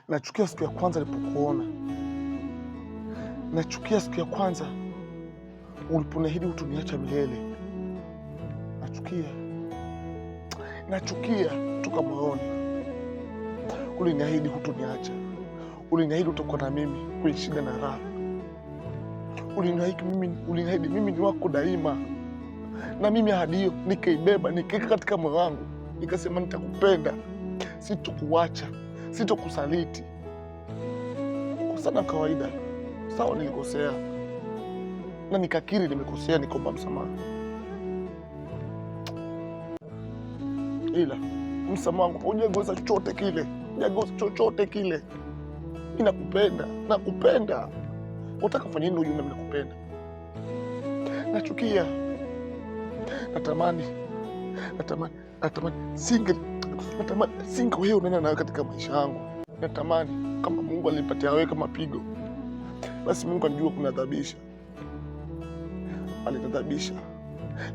Nachukia siku ya kwanza nilipokuona. Nachukia siku ya kwanza uliponiahidi hutoniacha milele. Nachukia kutoka moyoni. Uliniahidi hutoniacha. Uliniahidi utakuwa na mimi kwenye shida na raha. Uliniahidi mimi ni wako daima. Na mimi ahadi hiyo nikaibeba, nikaweka katika moyo wangu. Nikasema nitakupenda, sitokuacha, sitokusaliti. Kusana kawaida. Sawa, nilikosea. Na nikakiri nimekosea, nikaomba msamaha. Ila msamaha wangu hujageuza chochote kile. Hujageuza chochote kile. Nakupenda. Unataka kufanya nini ujue mimi nakupenda? Nachukia. Natamani singe wewe unaenda nawe katika maisha yangu. Natamani kama Mungu alinipatia wewe kama pigo, basi Mungu anajua kunadhabisha. Alinadhabisha.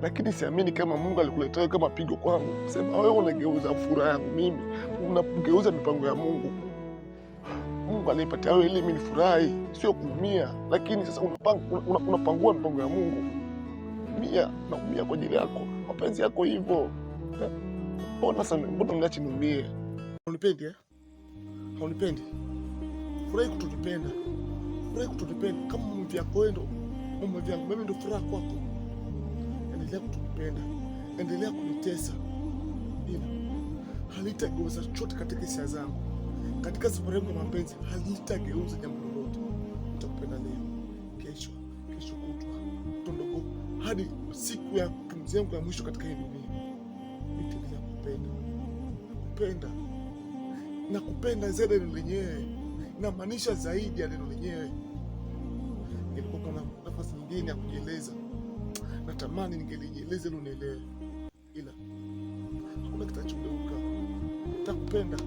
Lakini siamini kama Mungu alikuletea kama pigo kwangu. Sema wewe unageuza furaha yangu mimi, unageuza mipango ya Mungu. Mungu alinipatia wewe ili mimi nifurahi, sio kuumia. Lakini sasa unapangua mipango ya Mungu. Naumia kwa ajili yako. Mapenzi yako hivyo. Mbona uniache niumie? Unipendi eh? Haunipendi. Furahi kutupenda. Kama mvi yako wewe ndo mvi yangu, mimi ndo furaha kwako. Endelea kutupenda. Endelea kunitesa. Ila halitageuza chochote katika hisia zangu. Katika safari yangu ya mapenzi halitageuza jambo lolote. Nitakupenda leo, kesho kutwa, tondogo hadi siku ya pumzi yangu ya mwisho katika hii dunia. Nitaendelea kupenda. Nakupenda zaidi ya neno lenyewe. Namaanisha zaidi ya neno lenyewe. Ningekuwa kuna nafasi nyingine ya kujieleza, natamani ningelijieleza ili unielewe. Ila hakuna kitachogeuka. Nitakupenda.